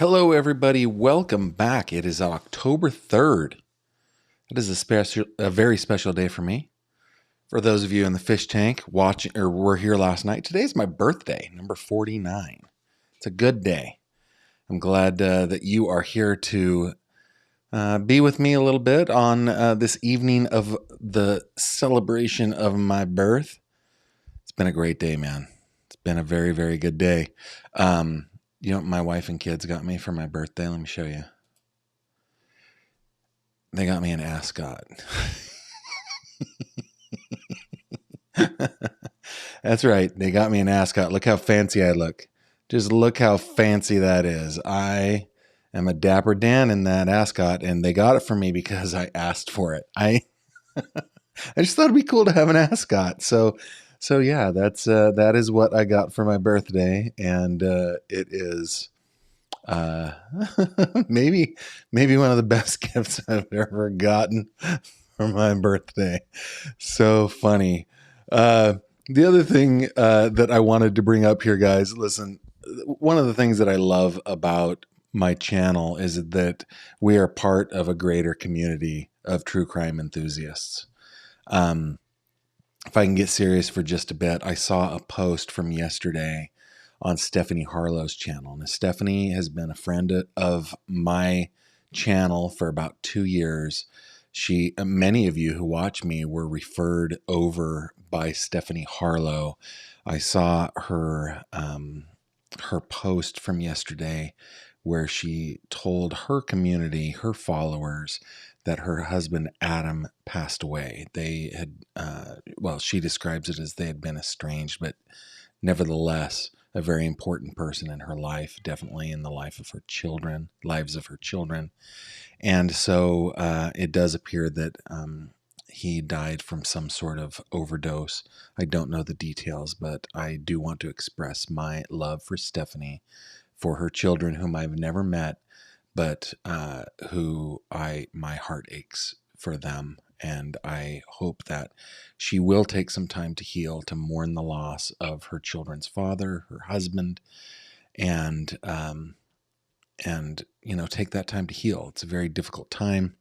Hello, everybody. Welcome back. It is October 3rd. It is a very special day for me. For those of you in the fish tank watching or were here last night, today's my birthday, number 49. It's a good day. I'm glad that you are here to be with me a little bit on this evening of the celebration of my birth. It's been a great day, man. It's been a very, very good day. You know what my wife and kids got me for my birthday? Let me show you. They got me an ascot. That's right. They got me an ascot. Look how fancy I look. Just look how fancy that is. I am a dapper Dan in that ascot, and they got it for me because I asked for it. I just thought it'd be cool to have an ascot. So yeah, that is what I got for my birthday, and it is maybe one of the best gifts I've ever gotten for my birthday. So funny. The other thing that I wanted to bring up here, guys, listen, one of the things that I love about my channel is that we are part of a greater community of true crime enthusiasts. If I can get serious for just a bit, I saw a post from yesterday on Stephanie Harlowe's channel. Now, Stephanie has been a friend of my channel for about 2 years. Many of you who watch me were referred over by Stephanie Harlowe. I saw her post from yesterday where she told her community, her followers, that her husband Adam passed away. They had, she describes it as they had been estranged, but nevertheless, a very important person in her life, definitely in the lives of her children. And so it does appear that he died from some sort of overdose. I don't know the details, but I do want to express my love for Stephanie, for her children, whom I've never met, but my heart aches for them. And I hope that she will take some time to heal, to mourn the loss of her children's father, her husband, and take that time to heal. It's a very difficult time,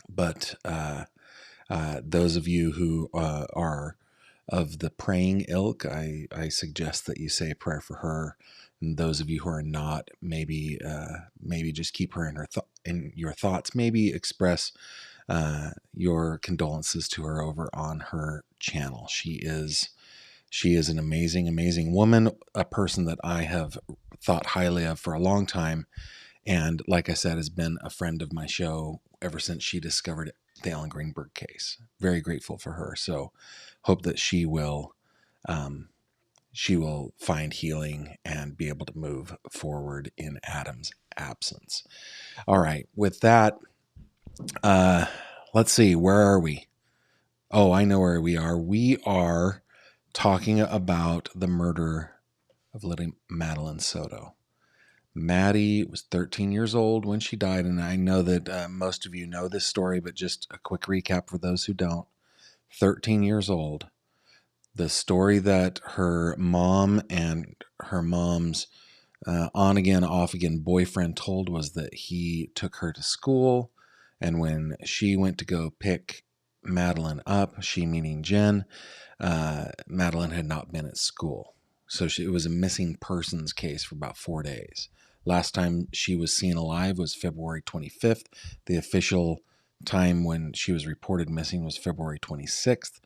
but those of you who are of the praying ilk, I suggest that you say a prayer for her. And those of you who are not, maybe just keep her in your thoughts. Maybe express your condolences to her over on her channel. She is an amazing, amazing woman, a person that I have thought highly of for a long time. And like I said, has been a friend of my show ever since she discovered the Allen Greenberg case. Very grateful for her. So hope that she will find healing and be able to move forward in Adam's absence. All right. With that, let's see. Where are we? Oh, I know where we are. We are talking about the murder of little Madeline Soto. Maddie was 13 years old when she died, and I know that most of you know this story, but just a quick recap for those who don't. 13 years old. The story that her mom and her mom's on-again, off-again boyfriend told was that he took her to school, and when she went to go pick Madeline up, she meaning Jen, Madeline had not been at school. So it was a missing persons case for about 4 days. Last time she was seen alive was February 25th. The official time when she was reported missing was February 26th.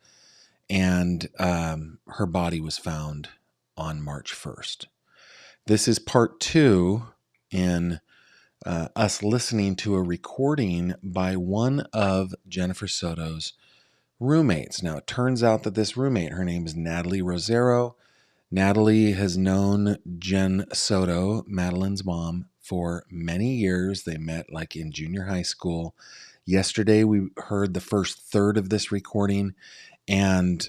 And her body was found on March 1st. This is part 2 in us listening to a recording by one of Jennifer Soto's roommates. Now, it turns out that this roommate, her name is Natalie Rosero. Natalie has known Jen Soto, Madeline's mom, for many years. They met like in junior high school. Yesterday, we heard the first third of this recording, and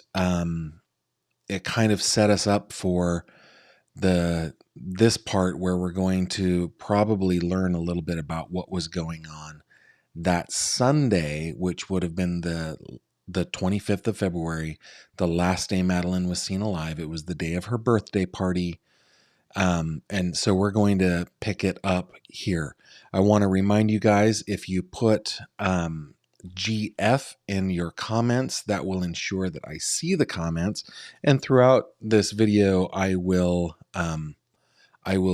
it kind of set us up for this part where we're going to probably learn a little bit about what was going on that Sunday, which would have been the 25th of February, the last day Madeline was seen alive. It was the day of her birthday party. And so we're going to pick it up here. I want to remind you guys, if you put GF in your comments, that will ensure that I see the comments. And throughout this video, I will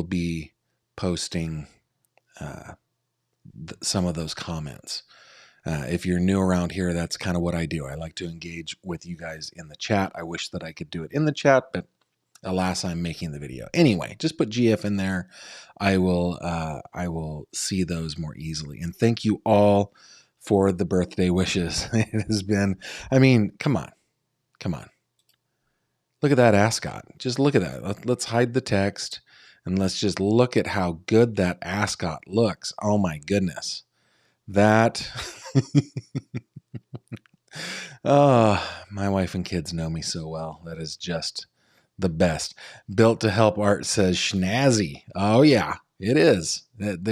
be posting some of those comments. If you're new around here, that's kind of what I do. I like to engage with you guys in the chat. I wish that I could do it in the chat, but alas, I'm making the video. Anyway, just put GF in there. I will see those more easily. And thank you all for the birthday wishes. It has been, I mean, come on. Look at that ascot. Just look at that. Let's hide the text and let's just look at how good that ascot looks. Oh my goodness. That, oh, my wife and kids know me so well. That is just the best. Built to Help Art says schnazzy. Oh yeah, it is. It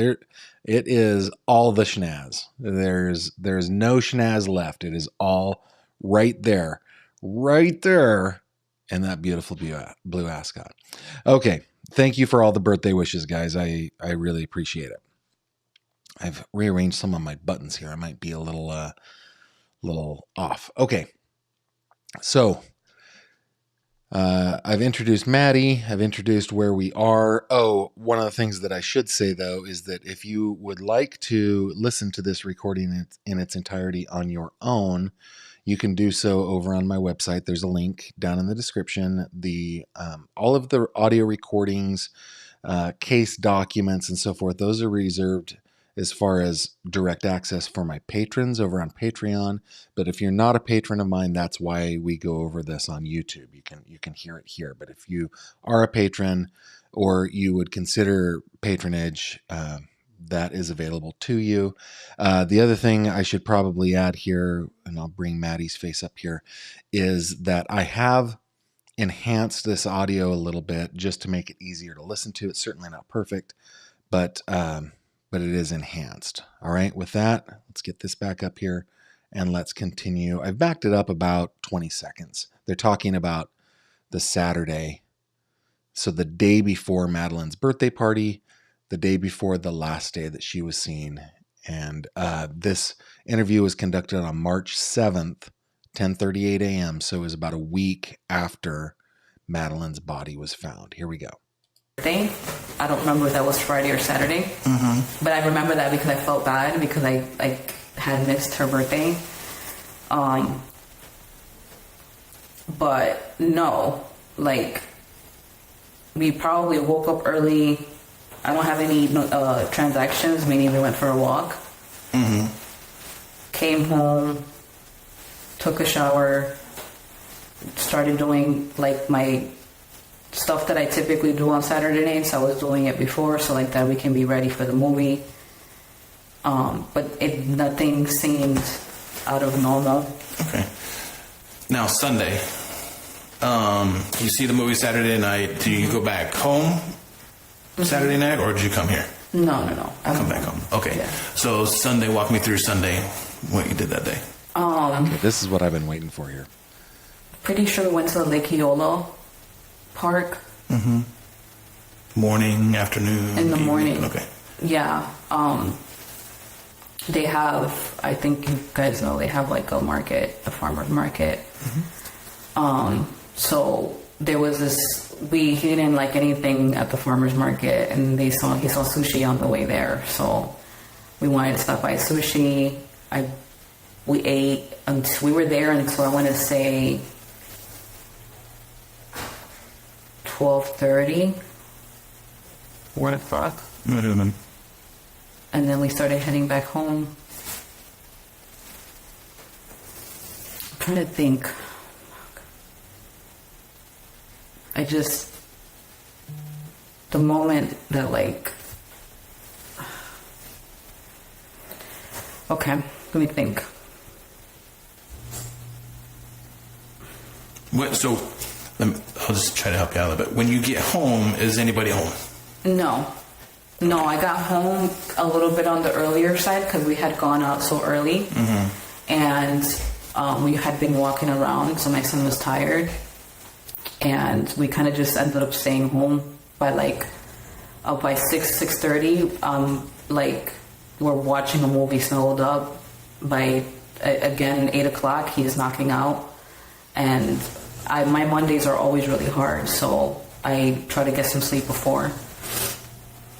is all the schnaz. There's no schnaz left. It is all right there, and that beautiful blue ascot. Okay, thank you for all the birthday wishes, guys. I really appreciate it. I've rearranged some of my buttons here. I might be a little off. Okay, so I've introduced Maddie. I've introduced where we are. Oh, one of the things that I should say, though, is that if you would like to listen to this recording in its entirety on your own, you can do so over on my website. There's a link down in the description. All of the audio recordings, case documents, and so forth, those are reserved as far as direct access for my patrons over on Patreon. But if you're not a patron of mine, that's why we go over this on YouTube. You can hear it here. But if you are a patron or you would consider patronage, that is available to you. The other thing I should probably add here, and I'll bring Maddie's face up here, is that I have enhanced this audio a little bit just to make it easier to listen to. It's certainly not perfect, but it is enhanced. All right, with that, let's get this back up here and let's continue. I've backed it up about 20 seconds. They're talking about the Saturday. So the day before Madeline's birthday party, the day before the last day that she was seen. And this interview was conducted on March 7th, 10:38 a.m. So it was about a week after Madeline's body was found. Here we go. I don't remember if that was Friday or Saturday, but I remember that because I felt bad because I had missed her birthday. But no, like we probably woke up early. I don't have any transactions, meaning we went for a walk. Came home, took a shower, started doing like my stuff that I typically do on Saturday nights. I was doing it before, so like that we can be ready for the movie. But nothing seemed out of normal. Okay. Now Sunday, you see the movie Saturday night. Do you go back home Saturday night, or did you come here? No. Come back home. Okay. Yeah. So Sunday, walk me through Sunday, what you did that day. Okay, this is what I've been waiting for here. Pretty sure we went to Lake Eola Park. Morning, afternoon? In the morning. Okay. Yeah. They have, I think you guys know, they have like a market, a farmer's market. So there was this, he didn't like anything at the farmer's market, and he saw sushi on the way there. So we wanted to stop by sushi. We ate until we were there until I want to say 12:30. 1 o'clock. And then we started heading back home. I'm trying to think. The moment that like, okay, let me think. So I'll just try to help you out a little bit. When you get home, is anybody home? No, I got home a little bit on the earlier side because we had gone out so early, and we had been walking around, so my son was tired, and we kind of just ended up staying home by by 6:30, like we're watching a movie snuggled up. By again 8 o'clock, he's knocking out, and my Mondays are always really hard, so I try to get some sleep before.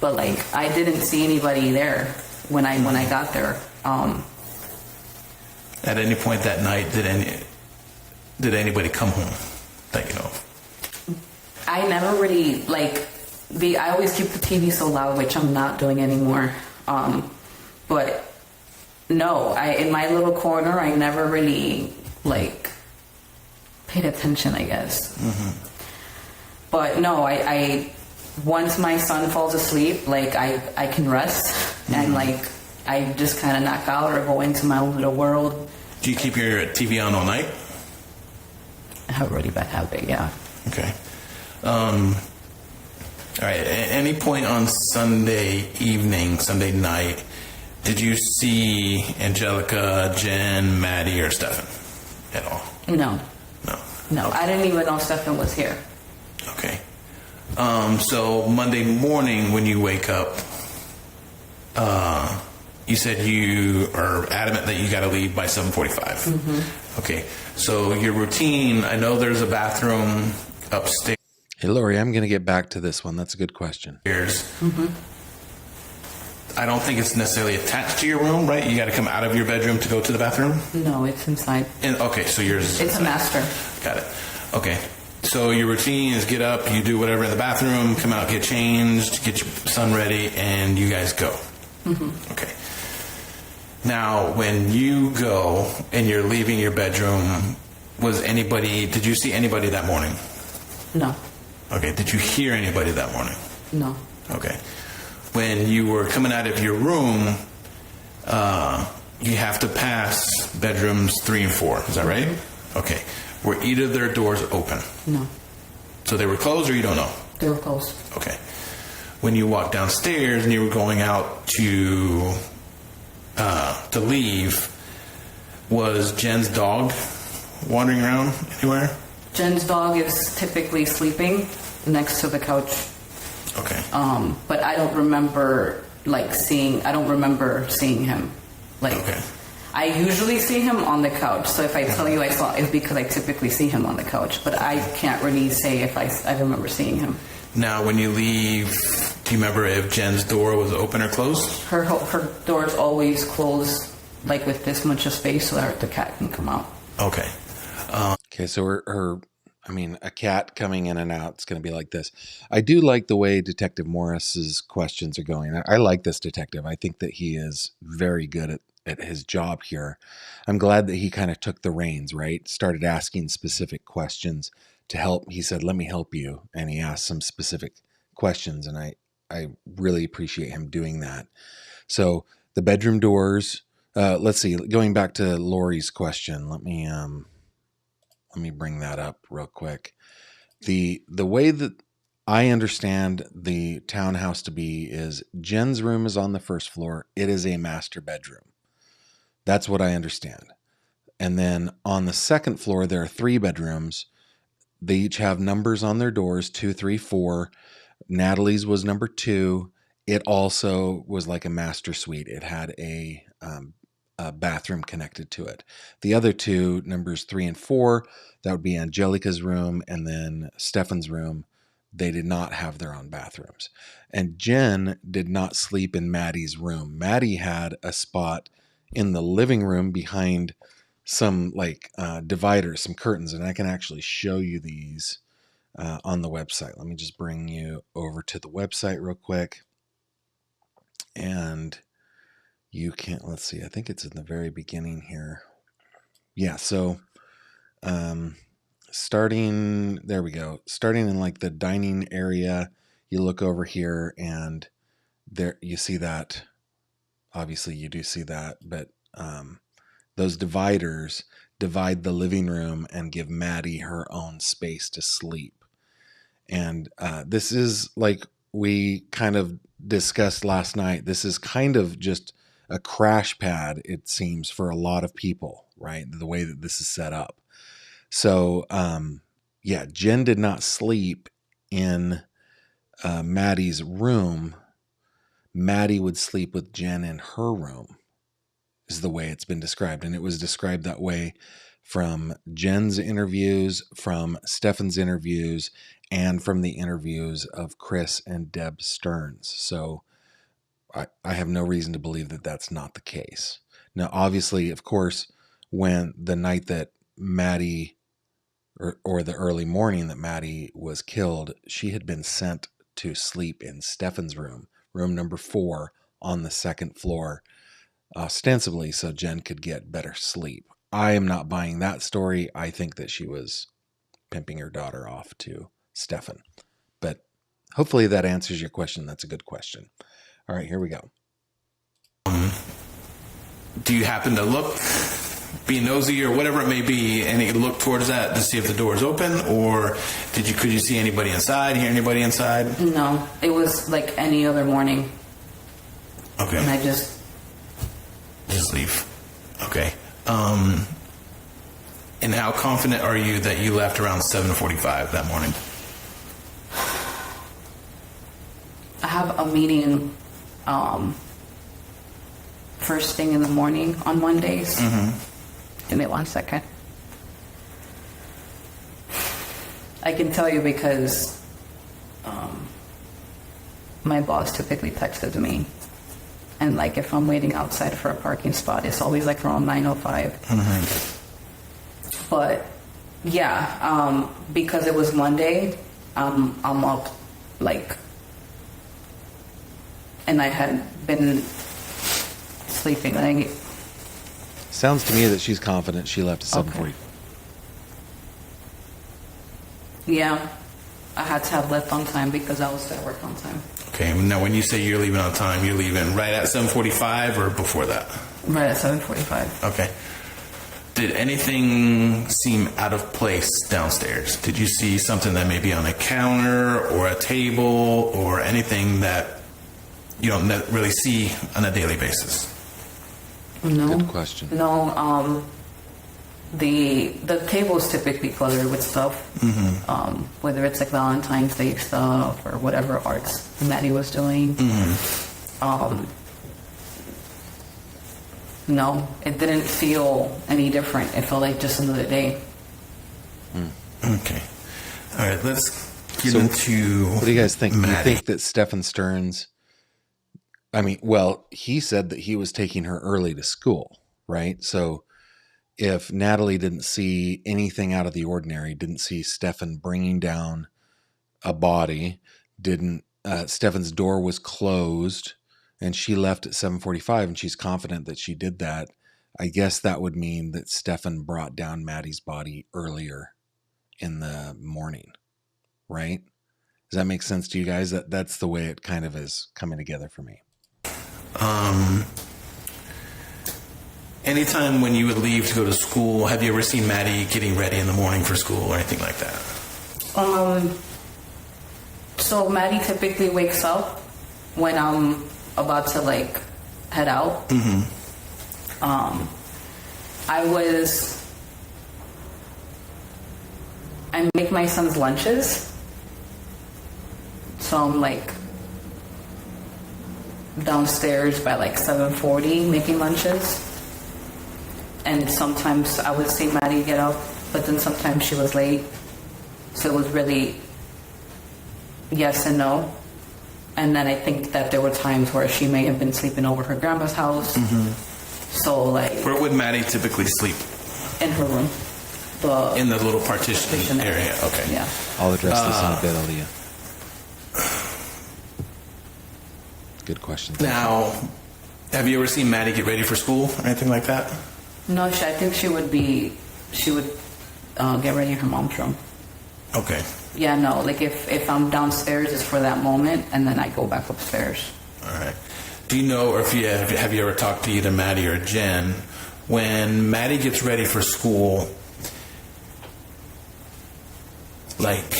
But like I didn't see anybody there when I got there. At any point that night, did anybody come home that you know of? I never really I always keep the TV so loud, which I'm not doing anymore. But no, in my little corner, I never really paid attention, I guess. Mm-hmm. But no, I once my son falls asleep, I can rest, mm-hmm. and I just kind of knock out or go into my own little world. Do you keep your TV on all night? I have a really bad habit, yeah. Okay. All right. At any point on Sunday evening, Sunday night, did you see Angelica, Jen, Maddie, or Stefan at all? No. No. No, I didn't even know Stefan was here. Okay. So Monday morning when you wake up, you said you are adamant that you got to leave by 7:45. Mm-hmm. Okay. So your routine, I know there's a bathroom upstairs. Hey, Lori, I'm going to get back to this one. That's a good question. Mm-hmm. I don't think it's necessarily attached to your room, right? You got to come out of your bedroom to go to the bathroom? No, it's inside. Okay, so yours is It's inside. a master. Got it. Okay. So your routine is get up, you do whatever in the bathroom, come out, get changed, get your son ready, and you guys go. Mm-hmm. Okay. Now, when you go and you're leaving your bedroom, did you see anybody that morning? No. Okay. Did you hear anybody that morning? No. Okay. When you were coming out of your room, you have to pass bedrooms 3 and 4. Is that right? Mm-hmm. Okay. Were either of their doors open? No. So they were closed, or you don't know? They were closed. Okay. When you walked downstairs and you were going out to leave, was Jen's dog wandering around anywhere? Jen's dog is typically sleeping next to the couch. Okay. But I don't remember seeing him. Okay. I usually see him on the couch. So if I tell you I saw, it's because I typically see him on the couch. But I can't really say if I remember seeing him. Now, when you leave, do you remember if Jen's door was open or closed? Her door's always closed, with this much of space so that the cat can come out. Okay. Okay, so a cat coming in and out is going to be like this. I do like the way Detective Morris's questions are going. I like this detective. I think that he is very good at his job here. I'm glad that he kind of took the reins, right? Started asking specific questions to help. He said, "Let me help you." And he asked some specific questions, and I really appreciate him doing that. So the bedroom doors, let's see, going back to Lori's question, let me bring that up real quick. The way that I understand the townhouse to be is Jen's room is on the first floor. It is a master bedroom. That's what I understand. And then on the second floor, there are 3 bedrooms. They each have numbers on their doors, 2, 3, 4. Natalie's was number 2. It also was like a master suite. It had a bathroom connected to it. The other 2, numbers 3 and 4, that would be Angelica's room and then Stefan's room. They did not have their own bathrooms. And Jen did not sleep in Maddie's room. Maddie had a spot in the living room behind some dividers, some curtains, and I can actually show you these on the website. Let me just bring you over to the website real quick. And you can, let's see, I think it's in the very beginning here. Yeah, so starting, there we go. Starting in the dining area, you look over here and there you see that. Obviously you do see that, but those dividers divide the living room and give Maddie her own space to sleep. And this is like we kind of discussed last night. This is kind of just a crash pad, it seems, for a lot of people, right? The way that this is set up. So, Jen did not sleep in Maddie's room, Maddie would sleep with Jen in her room, is the way it's been described. And it was described that way from Jen's interviews, from Stefan's interviews, and from the interviews of Chris and Deb Stearns. So I have no reason to believe that that's not the case. Now, obviously, of course, when the night that Maddie, or the early morning that Maddie was killed, she had been sent to sleep in Stefan's room number 4 on the second floor, ostensibly so Jen could get better sleep. I am not buying that story. I think that she was pimping her daughter off to Stefan. But hopefully that answers your question. That's a good question. All right, here we go. Do you happen to look, be nosy or whatever it may be, and you look towards that to see if the door is open, or could you see anybody inside, hear anybody inside? No, it was like any other morning. Okay. And I just leave. Okay. And how confident are you that you left around 7:45 that morning? I have a meeting first thing in the morning on Mondays. Give me 1 second. I can tell you because my boss typically texted me. And like if I'm waiting outside for a parking spot, it's always like around 9:05. But yeah, because it was Monday, I'm up like, and I had been sleeping. Like, Sounds to me that she's confident she left at 7:40. Okay. Yeah, I had to have left on time because I was at work on time. Okay. Now, when you say you're leaving on time, you're leaving right at 7:45 or before that? Right at 7:45. Okay. Did anything seem out of place downstairs? Did you see something that may be on a counter or a table or anything that you don't really see on a daily basis? No. Good question. No, the table's typically cluttered with stuff. Whether it's like Valentine's Day stuff or whatever arts Maddie was doing. No, it didn't feel any different. It felt like just another day. Okay. All right, let's get So into What do you guys think? Do you Maddie. think that Stefan Stearns, he said that he was taking her early to school, right? So if Natalie didn't see anything out of the ordinary, didn't see Stefan bringing down a body, Stefan's door was closed, and she left at 7:45, and she's confident that she did that, I guess that would mean that Stefan brought down Maddie's body earlier in the morning, right? Does that make sense to you guys? That's the way it kind of is coming together for me. Anytime when you would leave to go to school, have you ever seen Maddie getting ready in the morning for school or anything like that? So Maddie typically wakes up when I'm about to like head out. I make my son's lunches, so I'm like downstairs by like 7:40 making lunches. And sometimes I would see Maddie get up, but then sometimes she was late. So it was really yes and no. And then I think that there were times where she may have been sleeping over her grandma's house. So like, Where would Maddie typically sleep? in her room. In the little partition area. Okay. Yeah. I'll address this in a bit, Aaliyah. Good question. Now, have you ever seen Maddie get ready for school or anything like that? No, I think she would get ready in her mom's room. Okay. Yeah, no, like if I'm downstairs, it's for that moment, and then I go back upstairs. All right. Do you know, or have you ever talked to either Maddie or Jen, when Maddie gets ready for school, like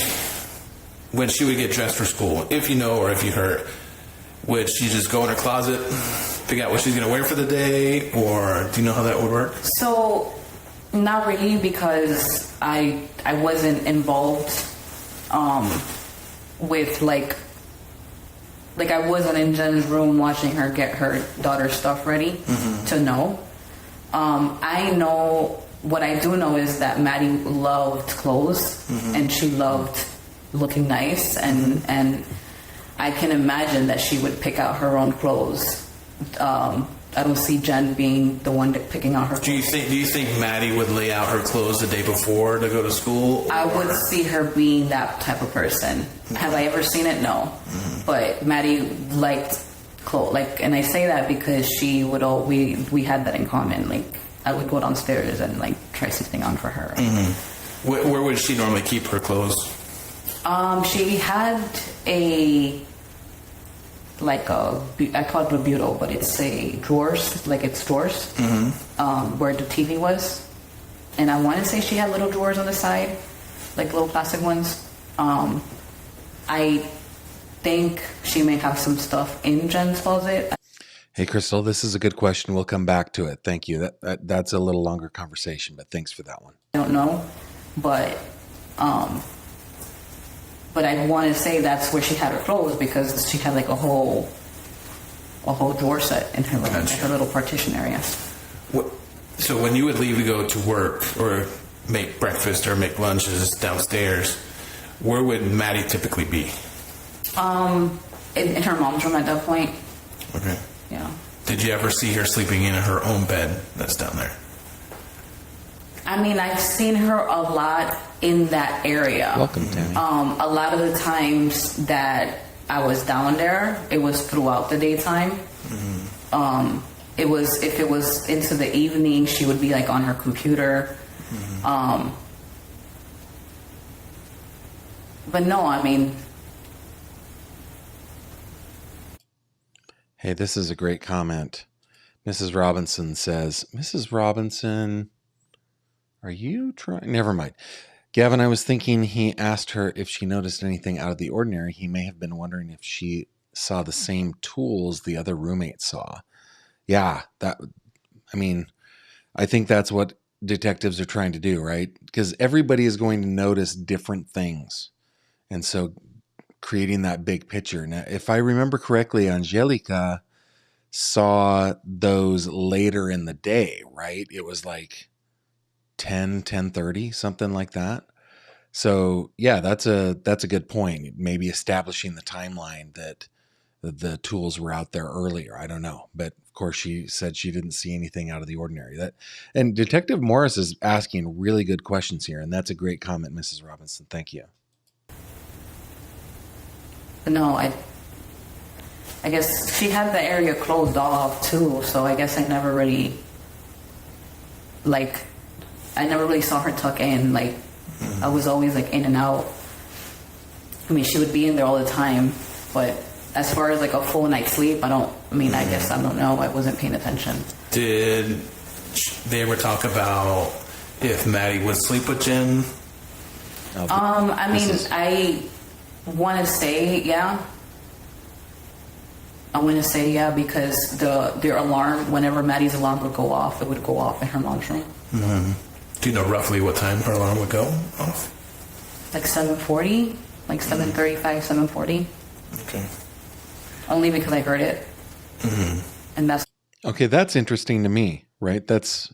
when she would get dressed for school, if you know or if you heard, would she just go in her closet, figure out what she's going to wear for the day, or do you know how that would work? So, not really, because I wasn't involved with like like I wasn't in Jen's room watching her get her daughter's stuff ready to know. I know, what I do know is that Maddie loved clothes and she loved looking nice, and I can imagine that she would pick out her own clothes. I don't see Jen being the one picking out her clothes. Do you think Maddie would lay out her clothes the day before to go to school? I would see her being that type of person. Have I ever seen it? No. But Maddie liked clothes. Like, and I say that because she would we had that in common. Like, I would go downstairs and like try something on for her. Where would she normally keep her clothes? She had I call it a bureau, but it's a drawers, like it's drawers, where the TV was. And I want to say she had little drawers on the side, like little plastic ones. I think she may have some stuff in Jen's closet. Hey, Crystal, this is a good question. We'll come back to it. Thank you. That's a little longer conversation, but thanks for that one. I don't know, but I want to say that's where she had her clothes, because she had like a whole drawer set in her room, in her little partition area. So when you would leave to go to work or make breakfast or make lunches downstairs, where would Maddie typically be? In her mom's room at that point. Okay. Yeah. Did you ever see her sleeping in her own bed that's down there? I mean, I've seen her a lot in that area. Welcome, Tammy. A lot of the times that I was down there, it was throughout the daytime. It was, if it was into the evening, she would be like on her computer. But no, I mean. Hey, this is a great comment. Mrs. Robinson says, Mrs. Robinson, are you trying? Never mind. Gavin, I was thinking he asked her if she noticed anything out of the ordinary. He may have been wondering if she saw the same tools the other roommates saw. Yeah, I think that's what detectives are trying to do, right? Because everybody is going to notice different things. And so creating that big picture. Now, if I remember correctly, Angelica saw those later in the day, right? It was like 10:30, something like that. So yeah, that's a good point. Maybe establishing the timeline that the tools were out there earlier. I don't know, but of course she said she didn't see anything out of the ordinary. And Detective Morris is asking really good questions here, and that's a great comment, Mrs. Robinson. Thank you. No, I guess she had the area closed off too, so I guess I never really saw her tuck in. Like, I was always like in and out. I mean, she would be in there all the time, but as far as like a full night's sleep, I guess I don't know. I wasn't paying attention. Did they ever talk about if Maddie would sleep with Jen? I want to say yeah. Because their alarm, whenever Maddie's alarm would go off, it would go off in her mom's room. Do you know roughly what time her alarm would go off? Like 7:40, like 7:35, 7:40. Okay. Only because I heard it. And that's Okay, that's interesting to me, right? That's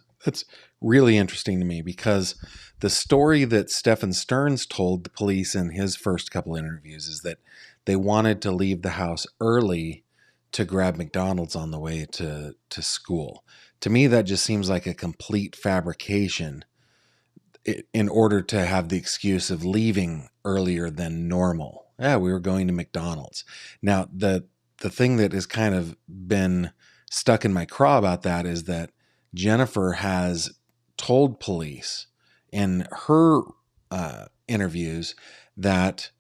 really interesting to me, because the story that Stephen Stearns told the police in his first couple interviews is that they wanted to leave the house early to grab McDonald's on the way to school. To me, that just seems like a complete fabrication in order to have the excuse of leaving earlier than normal. Yeah, we were going to McDonald's. Now, the thing that has kind of been stuck in my craw about that is that Jennifer has told police in her interviews that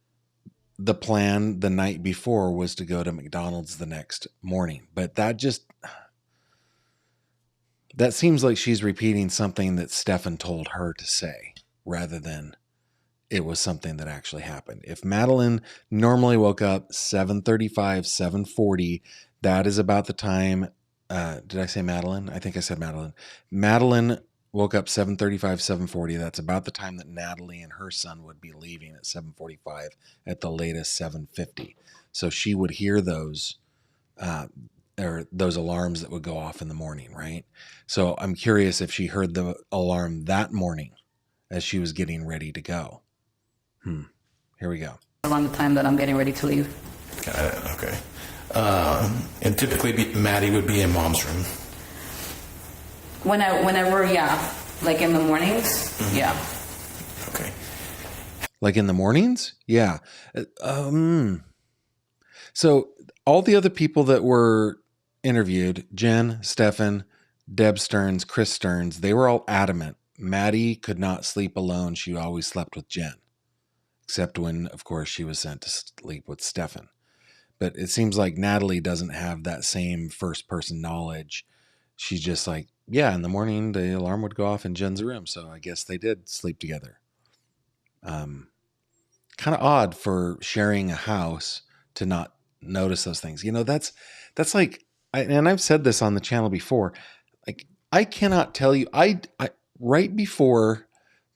the plan the night before was to go to McDonald's the next morning. But that seems like she's repeating something that Stefan told her to say, rather than it was something that actually happened. If Madeline normally woke up 7:35, 7:40, that is about the time. Did I say Madeline? I think I said Madeline. Madeline woke up 7:35, 7:40. That's about the time that Natalie and her son would be leaving at 7:45, at the latest 7:50. So she would hear those or those alarms that would go off in the morning, right? So I'm curious if she heard the alarm that morning as she was getting ready to go. Here we go. Around the time that I'm getting ready to leave. Got it. Okay. And typically, Maddie would be in mom's room. Whenever, yeah, like in the mornings, yeah. Okay. Like in the mornings? Yeah. So all the other people that were interviewed, Jen, Stefan, Deb Stearns, Chris Stearns, they were all adamant. Maddie could not sleep alone. She always slept with Jen, except when, of course, she was sent to sleep with Stefan. But it seems like Natalie doesn't have that same first-person knowledge. She's just like, yeah, in the morning, the alarm would go off in Jen's room, so I guess they did sleep together. Kind of odd for sharing a house to not notice those things. You know, that's like, and I've said this on the channel before, like, I cannot tell you, I right before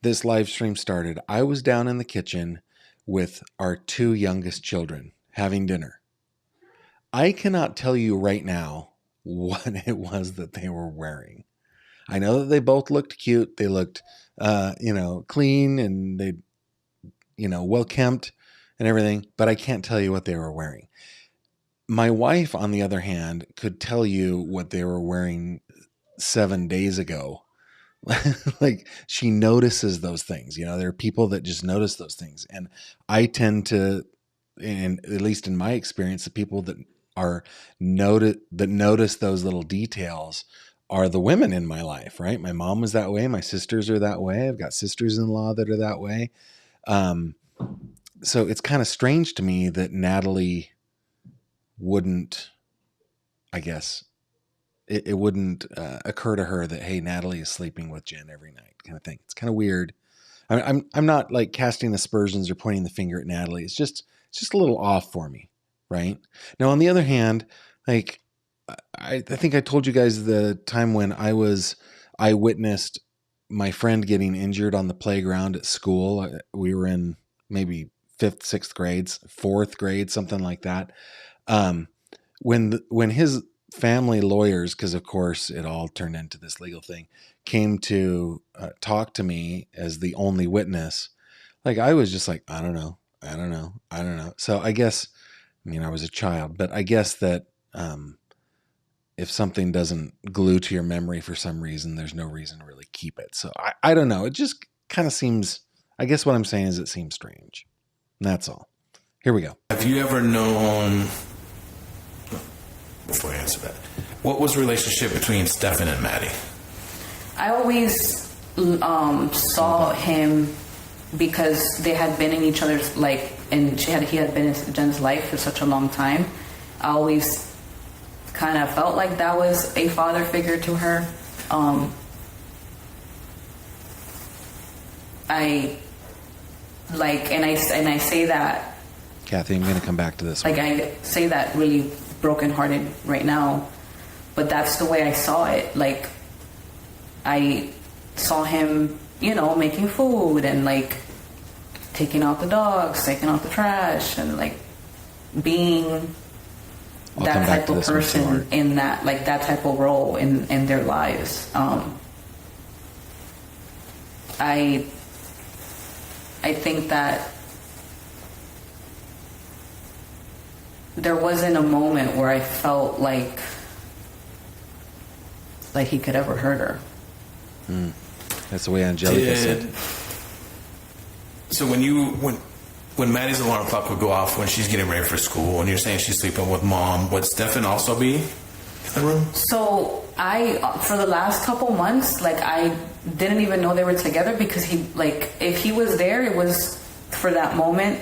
this live stream started, I was down in the kitchen with our two youngest children having dinner. I cannot tell you right now what it was that they were wearing. I know that they both looked cute. They looked, clean, and they, well kempt and everything, but I can't tell you what they were wearing. My wife, on the other hand, could tell you what they were wearing 7 days ago. Like, she notices those things. There are people that just notice those things. And I tend to, and at least in my experience, the people that notice those little details are the women in my life, right? My mom was that way. My sisters are that way. I've got sisters-in-law that are that way. So it's kind of strange to me that Natalie wouldn't, I guess, it wouldn't occur to her that, hey, Natalie is sleeping with Jen every night, kind of thing. It's kind of weird. I'm not like casting aspersions or pointing the finger at Natalie. It's just a little off for me, right? Now, on the other hand, like, I think I told you guys the time when I witnessed my friend getting injured on the playground at school. We were in maybe 5th, 6th grades, 4th grade, something like that. When his family lawyers, because of course it all turned into this legal thing, came to talk to me as the only witness, like, I was just like, I don't know. So I guess, I was a child, but I guess that if something doesn't glue to your memory for some reason, there's no reason to really keep it. So I don't know. It just kind of seems, I guess what I'm saying is it seems strange. And that's all. Here we go. Have you ever known, before I answer that, what was the relationship between Stefan and Maddie? I always saw him because they had been in each other's, and he had been in Jen's life for such a long time. I always kind of felt like that was a father figure to her. I say that, Kathy, I'm going to come back to this. I say that really brokenhearted right now, but that's the way I saw it. Like, I saw him, making food and taking out the dogs, taking out the trash, and being that type of person in that, that type of role in their lives. I think that there wasn't a moment where I felt like he could ever hurt her. That's the way Angelica said. So when Maddie's alarm clock would go off when she's getting ready for school, and you're saying she's sleeping with mom, would Stefan also be in the room? So for the last couple months, I didn't even know they were together, because if he was there, it was for that moment.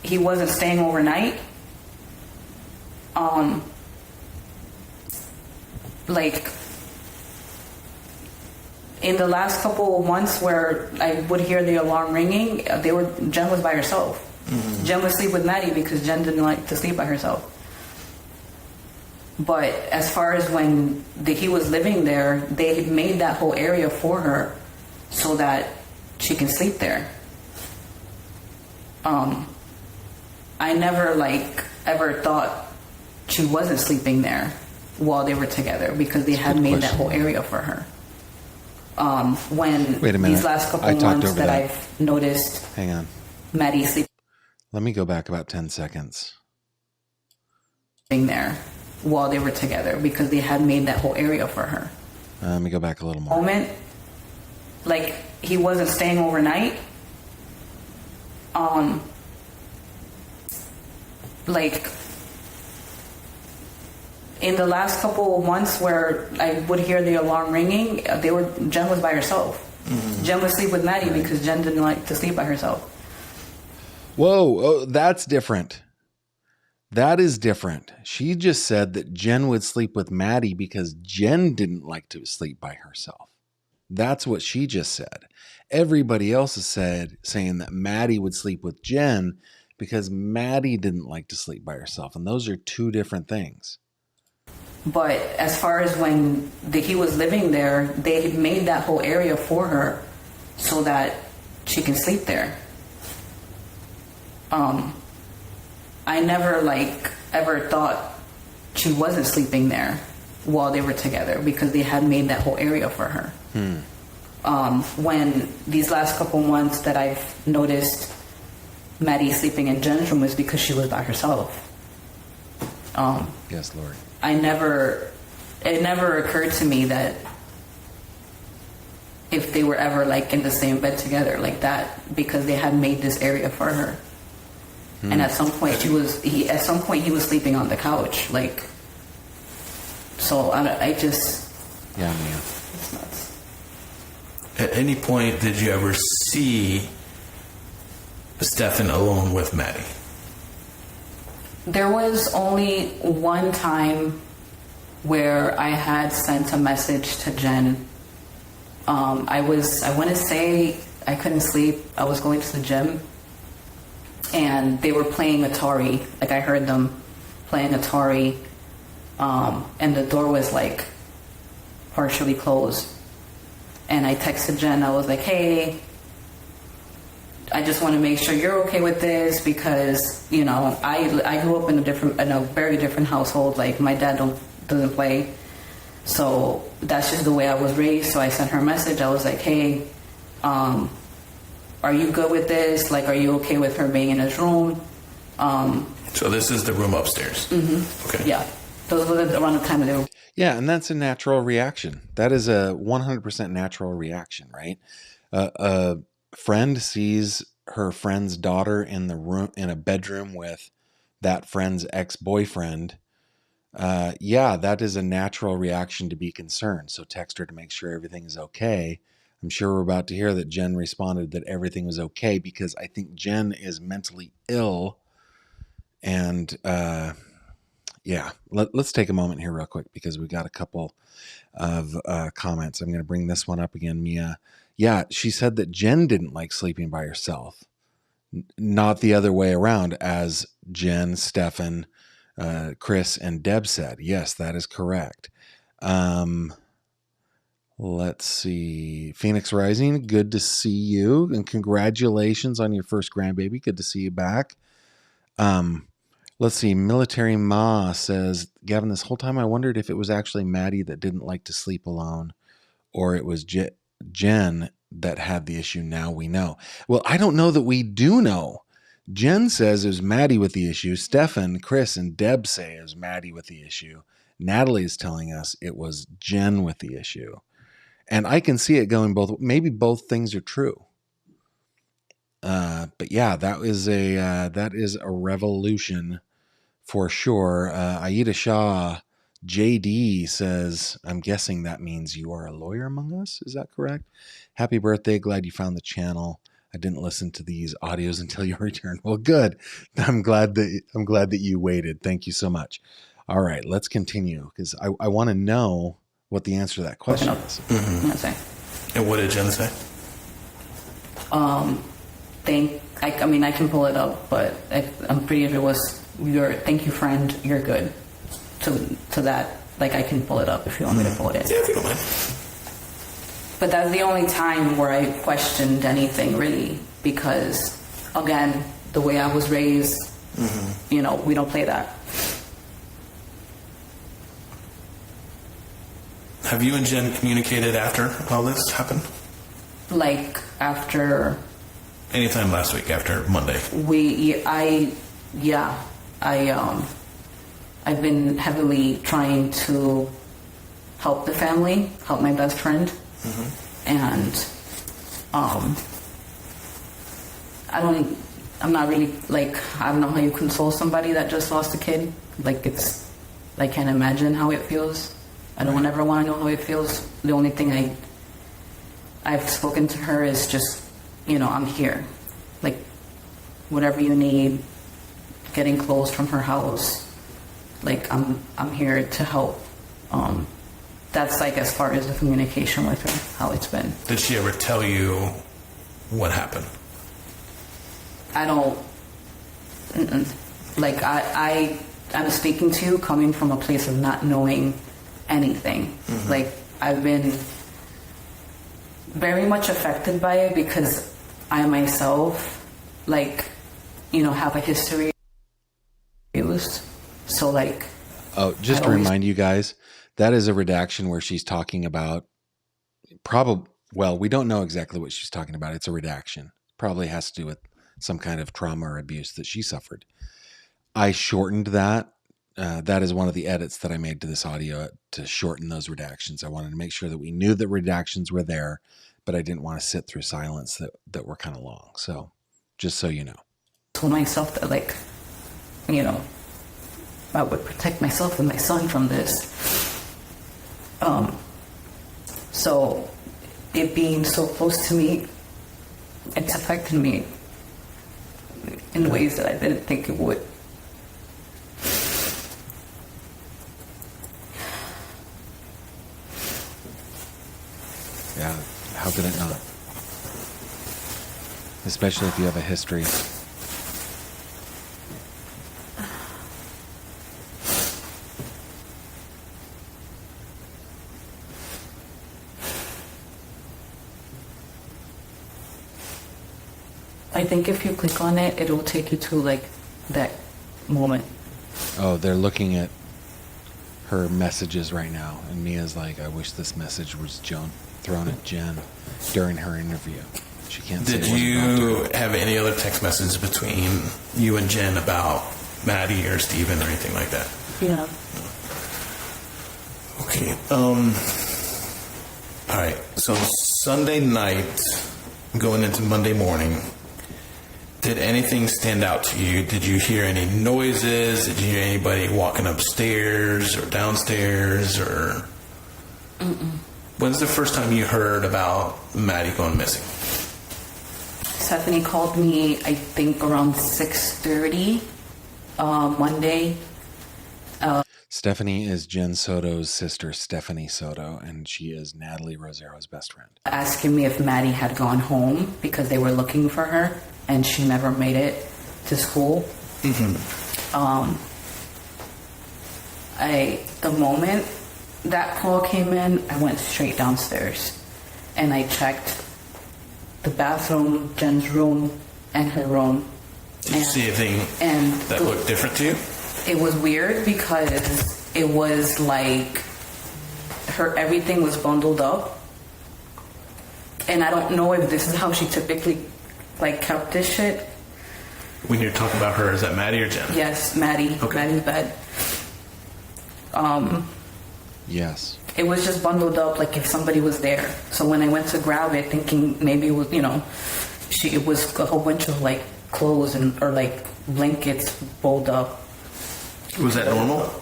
He wasn't staying overnight. In the last couple of months where I would hear the alarm ringing, Jen was by herself. Mm-hmm. Jen would sleep with Maddie because Jen didn't like to sleep by herself. But as far as when he was living there, they made that whole area for her so that she can sleep there. I never ever thought she wasn't sleeping there while they were together because they had made that whole area for her. When Wait a minute. These last couple months that I've noticed, hang on, Maddie sleeping let me go back about 10 seconds. There while they were together because they had made that whole area for her. Let me go back a little more. Moment, he wasn't staying overnight. In the last couple of months where I would hear the alarm ringing, Jen was by herself. Mm-hmm. Jen would sleep with Maddie because Jen didn't like to sleep by herself. Whoa, oh, that's different. That is different. She just said that Jen would sleep with Maddie because Jen didn't like to sleep by herself. That's what she just said. Everybody else is saying that Maddie would sleep with Jen because Maddie didn't like to sleep by herself. And those are two different things. But as far as when he was living there, they made that whole area for her so that she can sleep there. I never ever thought she wasn't sleeping there while they were together because they had made that whole area for her. When these last couple months that I've noticed Maddie sleeping in Jen's room is because she was by herself. Yes, Lord. It never occurred to me that if they were ever in the same bed together like that because they had made this area for her. And at some point he was sleeping on the couch, so I just yeah, man. It's nuts. At any point did you ever see Stefan alone with Maddie? There was only one time where I had sent a message to Jen. I want to say I couldn't sleep. I was going to the gym. And they were playing Atari. I heard them playing Atari. And the door was partially closed. And I texted Jen. I was like, hey, I just want to make sure you're okay with this because, I grew up in a very different household. My dad doesn't play. So that's just the way I was raised. So I sent her a message. I was like, hey, are you good with this? Are you okay with her being in his room? So this is the room upstairs. Mm-hmm. Okay. Yeah. Those were around the time they were. Yeah, and that's a natural reaction. That is a 100% natural reaction, right? A friend sees her friend's daughter in a bedroom with that friend's ex-boyfriend. Yeah, that is a natural reaction to be concerned. So text her to make sure everything is okay. I'm sure we're about to hear that Jen responded that everything was okay because I think Jen is mentally ill. And yeah, let's take a moment here real quick because we got a couple of comments. I'm going to bring this one up again, Mia. Yeah, she said that Jen didn't like sleeping by herself, not the other way around, as Jen, Stefan, Chris, and Deb said. Yes, that is correct. Let's see. Phoenix Rising, good to see you. And congratulations on your first grandbaby. Good to see you back. Let's see. Military Ma says, Gavin, this whole time I wondered if it was actually Maddie that didn't like to sleep alone or it was Jen that had the issue. Now we know. Well, I don't know that we do know. Jen says it was Maddie with the issue. Stefan, Chris, and Deb say it was Maddie with the issue. Natalie is telling us it was Jen with the issue. And I can see it going both. Maybe both things are true. But yeah, that is a revolution for sure. Aida Shah, JD says, I'm guessing that means you are a lawyer among us. Is that correct? Happy birthday. Glad you found the channel. I didn't listen to these audios until your return. Well, good. I'm glad that you waited. Thank you so much. All right, let's continue because I want to know what the answer to that question is. Mm-hmm. And what did Jen say? I can pull it up, but I'm pretty sure it was thank you, friend, you're good. to that. Like, I can pull it up if you want me to pull it in. Yeah, if you don't mind. But that's the only time where I questioned anything, really, because, again, the way I was raised, you know, we don't play that. Have you and Jen communicated after all this happened? Like, after... Anytime last week, after Monday? I've been heavily trying to help the family, help my best friend. And I'm not really, like, I don't know how you console somebody that just lost a kid. Like, I can't imagine how it feels. I don't ever want to know how it feels. The only thing I've spoken to her is just, you know, I'm here. Like, whatever you need, getting clothes from her house. Like, I'm here to help. That's, like, as far as the communication with her, how it's been. Did she ever tell you what happened? I don't... Like, I'm speaking to you coming from a place of not knowing anything. Like, I've been very much affected by it because I myself, like, you know, have a history of abuse. So, like... Oh, just to remind you guys, that is a redaction where she's talking about well, we don't know exactly what she's talking about. It's a redaction. Probably has to do with some kind of trauma or abuse that she suffered. I shortened that. That is one of the edits that I made to this audio to shorten those redactions. I wanted to make sure that we knew that redactions were there, but I didn't want to sit through silence that were kind of long. So just so you know. I told myself that, like, you know, I would protect myself and my son from this. So it being so close to me, it's affected me in ways that I didn't think it would. Yeah, how could it not? Especially if you have a history. I think if you click on it, it'll take you to, like, that moment. Oh, they're looking at her messages right now, and Mia's like, I wish this message was thrown at Jen during her interview. She can't say it wasn't you have any other text messages between you and Jen about Maddie or Steven or anything like that? Yeah. Okay. All right. So Sunday night, going into Monday morning, did anything stand out to you? Did you hear any noises? Did you hear anybody walking upstairs or downstairs? Or when's the first time you heard about Maddie going missing? Stephanie called me, I think, around 6:30 Monday. Stephanie is Jen Soto's sister, Stephanie Soto, and she is Natalie Rosero's best friend. Asking me if Maddie had gone home because they were looking for her and she never made it to school. The moment that call came in, I went straight downstairs and I checked the bathroom, Jen's room, and her room. Did you see anything that looked different to you? It was weird because it was like everything was bundled up. And I don't know if this is how she typically, like, kept this shit. When you're talking about her, is that Maddie or Jen? Yes, Maddie. Okay. Maddie's bed. Yes. It was just bundled up like if somebody was there. So when I went to grab it, thinking maybe it was, you know, it was a whole bunch of, like, clothes or like blankets rolled up. Was that normal?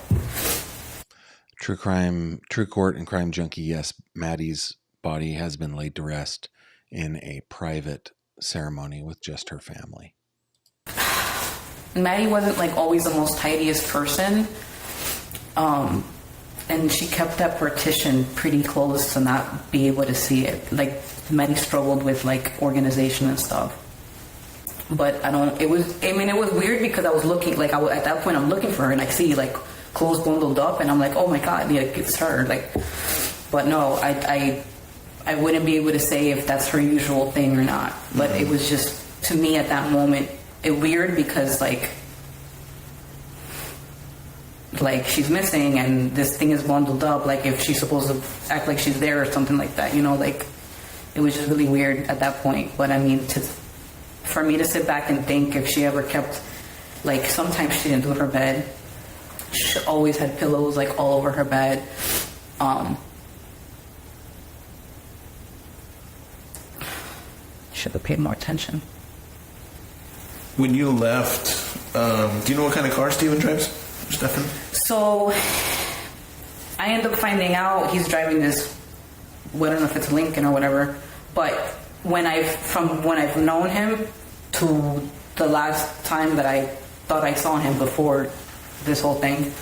True Court and Crime Junkie, yes, Maddie's body has been laid to rest in a private ceremony with just her family. Maddie wasn't, like, always the most tidiest person. And she kept that partition pretty close to not be able to see it. Like, Maddie struggled with, like, organization and stuff. But it was weird because I was looking, like, at that point I'm looking for her and I see, like, clothes bundled up, and I'm like, oh my God, yeah, it's her. Like, but no, I wouldn't be able to say if that's her usual thing or not. But it was just, to me at that moment, it weird because like she's missing and this thing is bundled up. Like if she's supposed to act like she's there or something like that, you know, like it was just really weird at that point. But I mean, for me to sit back and think if she ever kept, like sometimes she didn't do her bed. She always had pillows like all over her bed. Should have paid more attention. When you left, do you know what kind of car Steven drives, Stefan? So I end up finding out he's driving this, well, I don't know if it's Lincoln or whatever, but from when I've known him to the last time that I thought I saw him before this whole thing,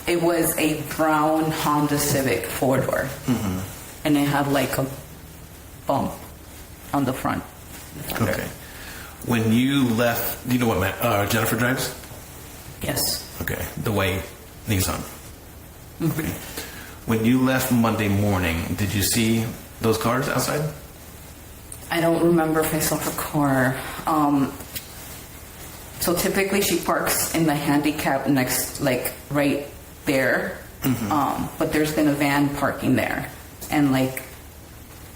it was a brown Honda Civic 4-door. Mm-hmm. And it had like a bump on the front. Okay. When you left, do you know what Jennifer drives? Yes. Okay. The white Nissan. Mm-hmm. Okay. When you left Monday morning, did you see those cars outside? I don't remember if I saw her car. So typically she parks in the handicap next, like right there. Mm-hmm. But there's been a van parking there. And like,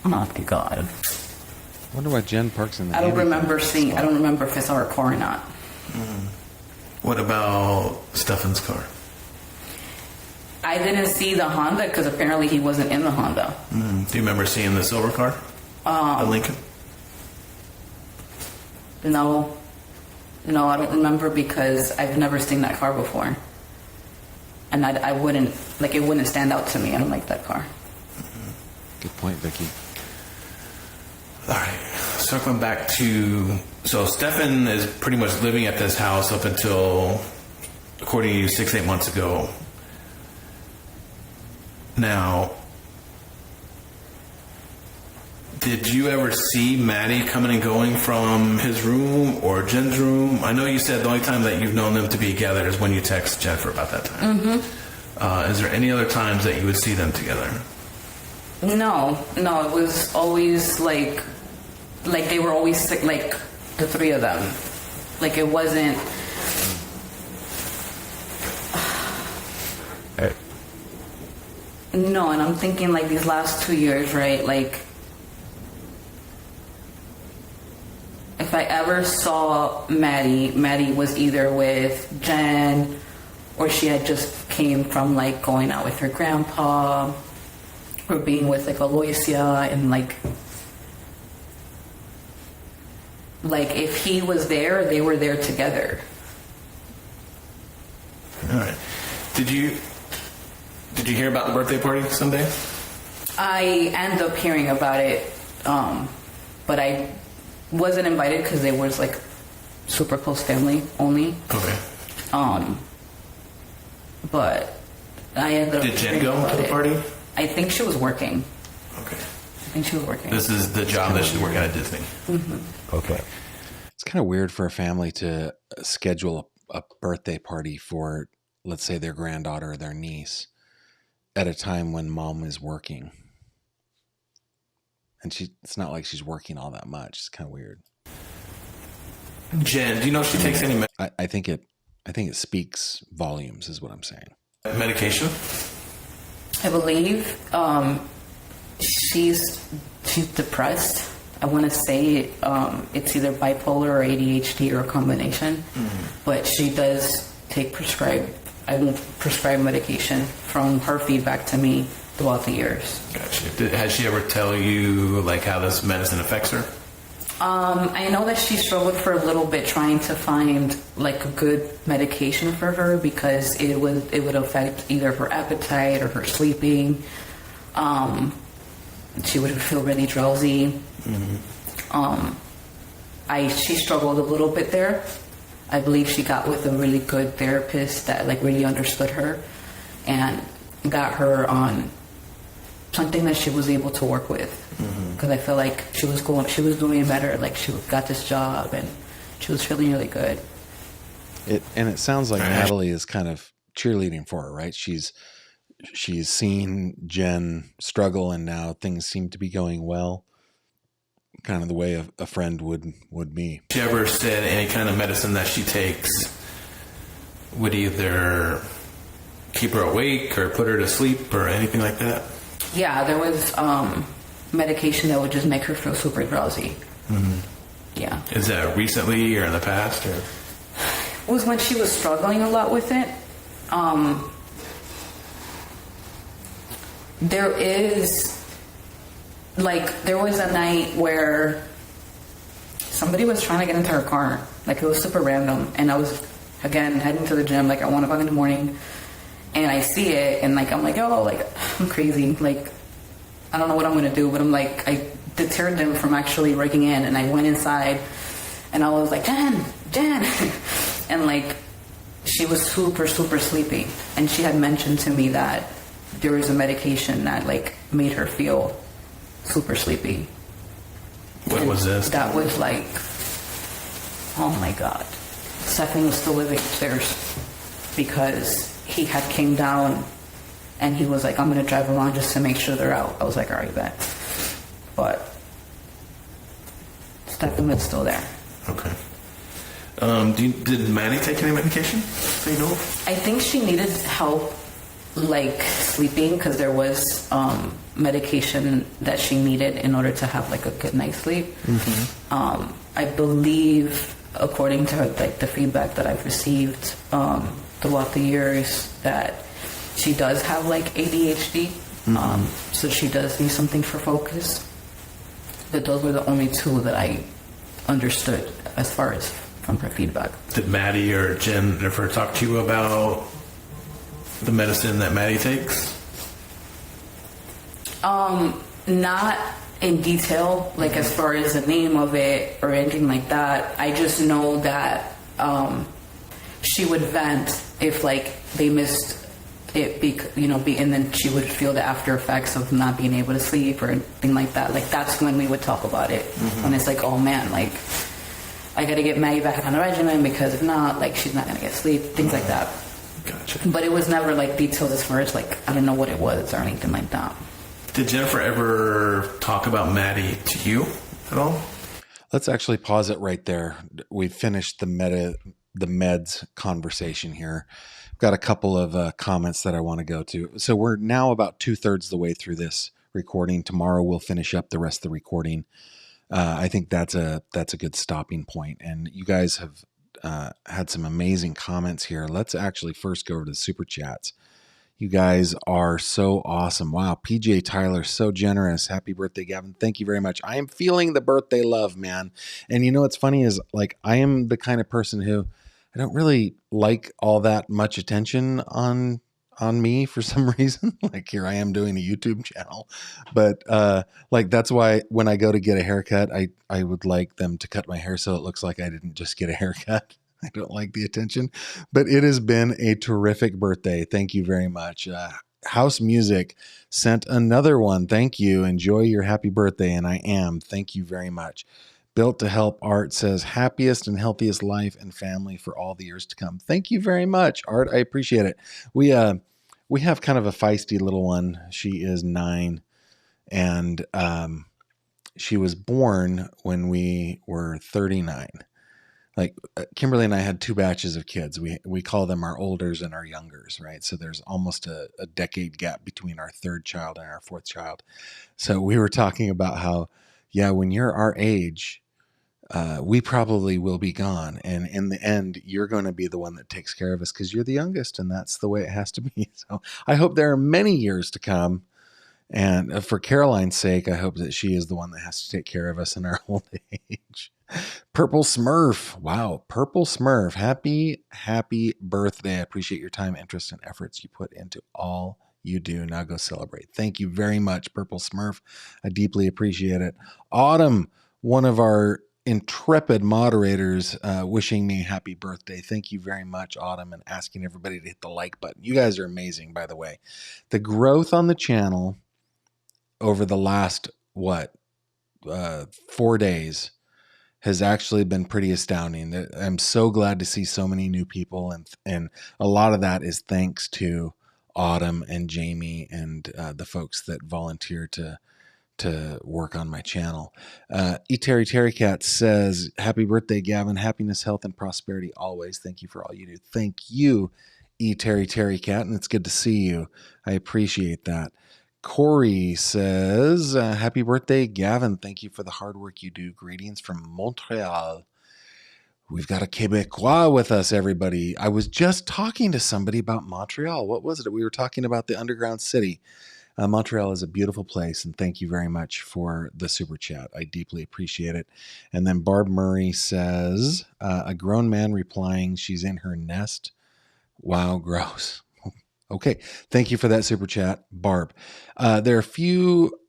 oh my God. I wonder why Jen parks in the I don't remember if I saw her car or not. Mm-hmm. What about Stefan's car? I didn't see the Honda because apparently he wasn't in the Honda. Mm-hmm. Do you remember seeing the silver car? The Lincoln? No, I don't remember because I've never seen that car before. And I wouldn't, like, it wouldn't stand out to me. I don't like that car. Good point, Vicky. All right. Circling back to, so Stefan is pretty much living at this house up until, according to you, 6-8 months ago. Now, did you ever see Maddie coming and going from his room or Jen's room? I know you said the only time that you've known them to be together is when you text Jennifer about that time. Mm-hmm. Is there any other times that you would see them together? No, it was always like they were always sick, like the three of them. Like it wasn't. Hey. No, and I'm thinking like these last 2 years, right? Like if I ever saw Maddie was either with Jen or she had just came from like going out with her grandpa or being with like Aloysia and like if he was there, they were there together. All right. Did you hear about the birthday party Sunday? I end up hearing about it, but I wasn't invited because they was like super close family only. Okay. But I ended up. Did Jen go to the party? I think she was working. Okay. I think she was working. This is the job that she's working at Disney. Mm-hmm. Okay. It's kind of weird for a family to schedule a birthday party for, let's say, their granddaughter or their niece at a time when mom is working. And it's not like she's working all that much. It's kind of weird. Jen, do you know if she takes any I think it speaks volumes is what I'm saying. Medication? I believe she's depressed. I want to say it's either bipolar or ADHD or a combination. Mm-hmm. But she does take prescribed medication from her feedback to me throughout the years. Gotcha. Has she ever tell you like how this medicine affects her? I know that she struggled for a little bit trying to find like a good medication for her because it would affect either her appetite or her sleeping. She would feel really drowsy. Mm-hmm. She struggled a little bit there. I believe she got with a really good therapist that like really understood her and got her on something that she was able to work with. Because I feel like she was doing better. Like she got this job and she was feeling really good. It sounds like Natalie is kind of cheerleading for her, right? She's seen Jen struggle, and now things seem to be going well, kind of the way a friend would be. She ever said any kind of medicine that she takes would either keep her awake or put her to sleep or anything like that? Yeah, there was medication that would just make her feel super drowsy. Mm-hmm. Yeah. Is that recently or in the past? Or? It was when she was struggling a lot with it. There was a night where somebody was trying to get into her car. Like, it was super random. And I was, again, heading to the gym, like, at 1 o'clock in the morning. And I see it, and, like, I'm like, oh, like, I'm crazy. Like, I don't know what I'm going to do. But I'm like, I deterred them from actually breaking in. And I went inside, and I was like, Jen. And, like, she was super, super sleepy. And she had mentioned to me that there was a medication that, like, made her feel super sleepy. What was this? That was like, oh my God. Stefan was still living upstairs because he had came down and he was like, I'm going to drive around just to make sure they're out. I was like, all right, bet. But Stefan was still there. Okay. Did Maddie take any medication? Do you know? I think she needed help, like, sleeping, because there was medication that she needed in order to have, like, a good night's sleep. Mm-hmm. I believe, according to her, like, the feedback that I've received throughout the years, that she does have, like, ADHD. Mm-hmm. So she does need something for focus. But those were the only two that I understood as far as from her feedback. Did Maddie or Jen ever talk to you about the medicine that Maddie takes? Not in detail, like, as far as the name of it or anything like that. I just know that she would vent if, like, they missed it, and then she would feel the after effects of not being able to sleep or anything like that. Like, that's when we would talk about it. Mm-hmm. When it's like, oh man, like, I gotta get Maggie back on the regimen, because if not, like, she's not gonna get sleep, things like that. Gotcha. But it was never, like, detailed as far as, like, I don't know what it was or anything like that. Did Jennifer ever talk about Maddie to you at all? Let's actually pause it right there. We've finished the meds conversation here. I've got a couple of comments that I want to go to. So we're now about 2/3 the way through this recording. Tomorrow we'll finish up the rest of the recording. I think that's a good stopping point. And you guys have had some amazing comments here. Let's actually first go over to the super chats. You guys are so awesome. Wow. PJ Tyler, so generous. Happy birthday, Gavin. Thank you very much. I am feeling the birthday love, man. And you know what's funny is, like, I am the kind of person who I don't really like all that much attention on me for some reason. Like, here I am doing a YouTube channel, but like, that's why when I go to get a haircut, I would like them to cut my hair so it looks like I didn't just get a haircut. I don't like the attention, but it has been a terrific birthday. Thank you very much. House Music sent another one. Thank you. Enjoy your happy birthday. And I am. Thank you very much. Built to Help Art says, happiest and healthiest life and family for all the years to come. Thank you very much, Art. I appreciate it. We have kind of a feisty little one. She is 9, and she was born when we were 39. Like, Kimberly and I had 2 batches of kids. We call them our olders and our youngers, right? So there's almost a decade gap between our 3rd child and our 4th child. So we were talking about how, yeah, when you're our age, we probably will be gone. And in the end, you're going to be the one that takes care of us because you're the youngest, and that's the way it has to be. So I hope there are many years to come. And for Caroline's sake, I hope that she is the one that has to take care of us in our old age. Purple Smurf. Wow. Purple Smurf. Happy birthday. I appreciate your time, interest, and efforts you put into all you do. Now go celebrate. Thank you very much, Purple Smurf. I deeply appreciate it. Autumn, one of our intrepid moderators, wishing me happy birthday. Thank you very much, Autumn, and asking everybody to hit the like button. You guys are amazing, by the way. The growth on the channel over the last, 4 days has actually been pretty astounding. I'm so glad to see so many new people, and a lot of that is thanks to Autumn and Jamie and the folks that volunteer to work on my channel. Terry Cat says, "Happy birthday, Gavin. Happiness, health, and prosperity always. Thank you for all you do." Thank you, Terry Cat, and it's good to see you. I appreciate that. Corey says, "Happy birthday, Gavin. Thank you for the hard work you do. Greetings from Montreal." We've got a Quebecois with us, everybody. I was just talking to somebody about Montreal. What was it? We were talking about the underground city. Montreal is a beautiful place, and thank you very much for the super chat. I deeply appreciate it. And then Barb Murray says, "A grown man replying, she's in her nest. Wow, gross." Okay, thank you for that super chat, Barb. There are a few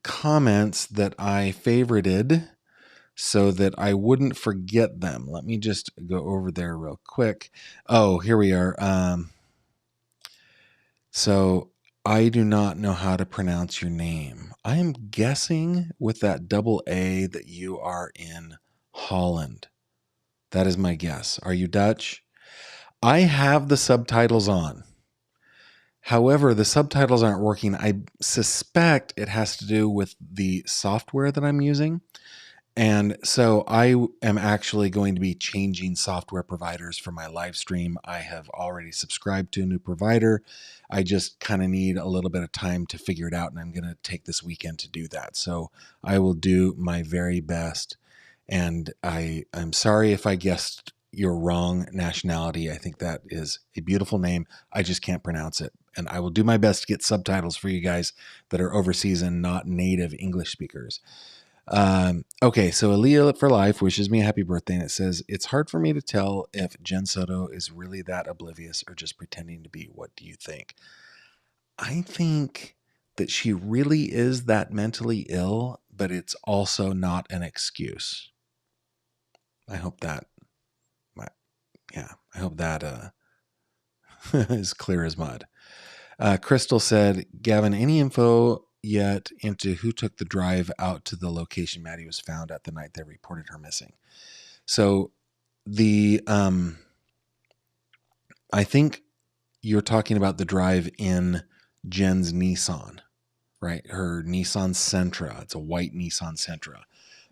comments that I favorited so that I wouldn't forget them. Let me just go over there real quick. Oh, here we are. So I do not know how to pronounce your name. I am guessing with that double A that you are in Holland. That is my guess. Are you Dutch? I have the subtitles on. However, the subtitles aren't working. I suspect it has to do with the software that I'm using. And so I am actually going to be changing software providers for my live stream. I have already subscribed to a new provider. I just kind of need a little bit of time to figure it out, and I'm going to take this weekend to do that. So I will do my very best. And I'm sorry if I guessed your wrong nationality. I think that is a beautiful name. I just can't pronounce it. And I will do my best to get subtitles for you guys that are overseas and not native English speakers. Okay, so Aaliyah for Life wishes me a happy birthday, and it says, "It's hard for me to tell if Jen Soto is really that oblivious or just pretending to be. What do you think?" I think that she really is that mentally ill, but it's also not an excuse. I hope that, I hope that is clear as mud. Crystal said, "Gavin, any info yet into who took the drive out to the location Maddie was found at the night they reported her missing?" So the I think you're talking about the drive in Jen's Nissan, right? Her Nissan Sentra. It's a white Nissan Sentra.